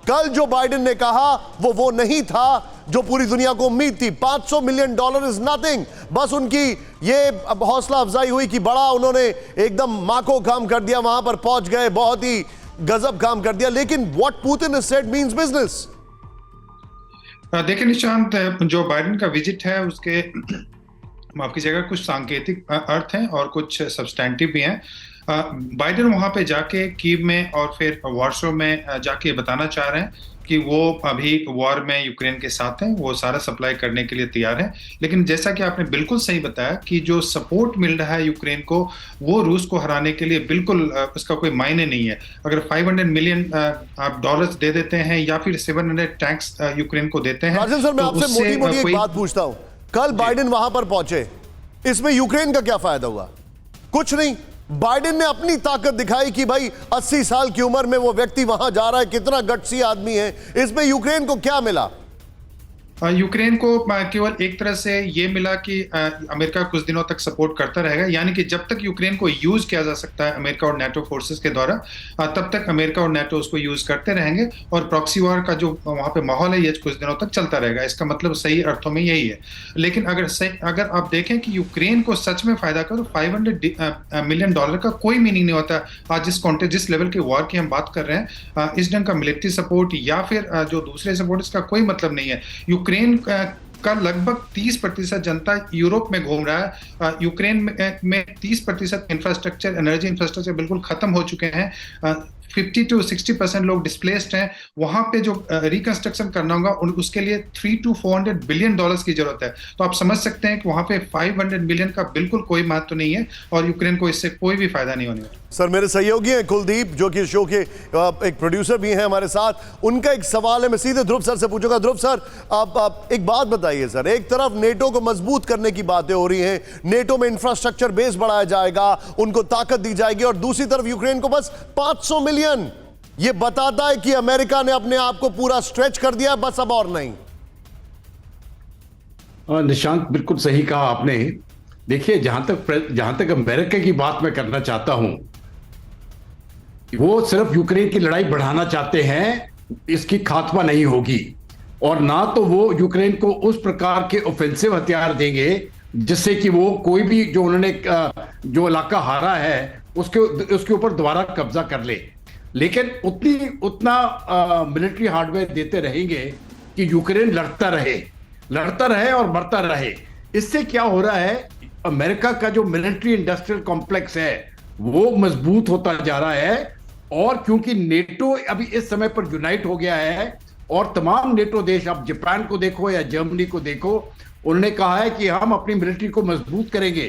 कल Joe Biden ने कहा वो नहीं था जो पूरी दुनिया को उम्मीद थी। $500 मिलियन इज नथिंग। बस उनकी ये हौसला अफजाई हुई कि बड़ा उन्होंने एकदम माको काम कर दिया, वहां पर पहुंच गए, बहुत ही गजब काम कर दिया। लेकिन what Putin has said means business. देखिए निशांत, जो बाइडेन का विजिट है उसके माफ कीजिएगा कुछ सांकेतिक अर्थ हैं और कुछ सब्सटैंटिव भी हैं। बाइडेन वहां पे जाके कीव में और फिर वार्सो में जाके बताना चाह रहे हैं कि वो अभी वॉर में यूक्रेन के साथ हैं, वो सारा सप्लाई करने के लिए तैयार हैं। लेकिन जैसा कि आपने बिल्कुल सही बताया कि जो सपोर्ट मिल रहा है यूक्रेन को, वो रूस को हराने के लिए बिल्कुल उसका कोई मायने नहीं है। अगर 500 मिलियन आप डॉलर्स दे देते हैं या फिर 700 टैंक्स यूक्रेन को देते हैं। राजन सर, मैं आपसे मोटी मोटी एक बात पूछता हूं। कल बाइडेन वहां पर पहुंचे, इसमें यूक्रेन का क्या फायदा हुआ? कुछ नहीं। बाइडेन ने अपनी ताकत दिखाई कि भाई 80 साल की उम्र में वो व्यक्ति वहां जा रहा है, कितना गट्सी आदमी है। इसमें यूक्रेन को क्या मिला? यूक्रेन को केवल एक तरह से ये मिला कि अमेरिका कुछ दिनों तक सपोर्ट करता रहेगा, यानी कि जब तक यूक्रेन को यूज किया जा सकता है अमेरिका और नाटो फोर्सेस के द्वारा, तब तक अमेरिका और नाटो उसको यूज करते रहेंगे और प्रॉक्सी वॉर का जो वहां पे माहौल है ये कुछ दिनों तक चलता रहेगा। इसका मतलब सही अर्थों में यही है। लेकिन अगर आप देखें कि यूक्रेन को सच में फायदा का, तो $500 मिलियन का कोई मीनिंग नहीं होता। आज जिस लेवल के वॉर की हम बात कर रहे हैं, इस ढंग का मिलिट्री सपोर्ट या फिर जो दूसरे सपोर्ट, इसका कोई मतलब नहीं है। यूक्रेन का लगभग 30% जनता यूरोप में घूम रहा है। यूक्रेन में 30% इंफ्रास्ट्रक्चर, एनर्जी इंफ्रास्ट्रक्चर बिल्कुल खत्म हो चुके हैं। 50 to 60% लोग डिस्प्लेस्ड हैं। वहां पे जो रिकंस्ट्रक्शन करना होगा उसके लिए $300 to $400 बिलियन की जरूरत है। तो आप समझ सकते हैं कि वहां पे 500 मिलियन का बिल्कुल कोई महत्व नहीं है और यूक्रेन को इससे कोई भी फायदा नहीं होने वाला। सर, मेरे सहयोगी हैं कुलदीप, जो कि शो के एक प्रोड्यूसर भी हैं हमारे साथ। उनका एक सवाल है, मैं सीधे ध्रुव सर से पूछूंगा। ध्रुव सर, आप एक बात बताइए सर। एक तरफ नेटो को मजबूत करने की बातें हो रही हैं, नेटो में इंफ्रास्ट्रक्चर बेस बढ़ाया जाएगा, उनको ताकत दी जाएगी, और दूसरी तरफ यूक्रेन को बस 500 मिलियन। ये बताता है कि अमेरिका ने अपने आप को पूरा स्ट्रेच कर दिया, बस अब और नहीं। निशांत, बिल्कुल सही कहा आपने। देखिए, जहां तक अमेरिका की बात मैं करना चाहता हूं, वो सिर्फ यूक्रेन की लड़ाई बढ़ाना चाहते हैं, इसकी खात्मा नहीं होगी। और ना तो वो यूक्रेन को उस प्रकार के ऑफेंसिव हथियार देंगे जिससे कि वो कोई भी जो उन्होंने जो इलाका हारा है उसके ऊपर दोबारा कब्जा कर ले। लेकिन उतना मिलिट्री हार्डवेयर देते रहेंगे कि यूक्रेन लड़ता रहे और मरता रहे। इससे क्या हो रहा है, अमेरिका का जो मिलिट्री इंडस्ट्रियल कॉम्प्लेक्स है वो मजबूत होता जा रहा है। और क्योंकि नेटो अभी इस समय पर यूनाइट हो गया है और तमाम नेटो देश, आप जापान को देखो या जर्मनी को देखो, उन्होंने कहा है कि हम अपनी मिलिट्री को मजबूत करेंगे।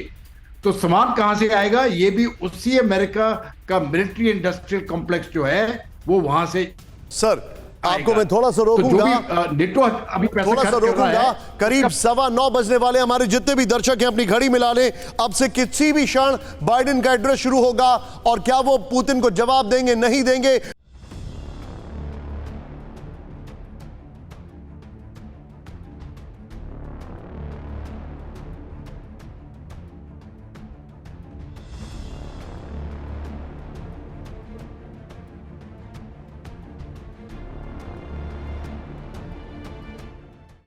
तो सामान कहां से आएगा? ये भी उसी अमेरिका का मिलिट्री इंडस्ट्रियल कॉम्प्लेक्स जो है वो वहां से। सर, आपको मैं थोड़ा सा रोकूंगा, तो नेटो अभी थोड़ा सा रोकूंगा। करीब 9:15 बजने वाले। हमारे जितने भी दर्शक हैं अपनी घड़ी मिला लें। अब से किसी भी क्षण बाइडेन का एड्रेस शुरू होगा, और क्या वो पुतिन को जवाब देंगे, नहीं देंगे,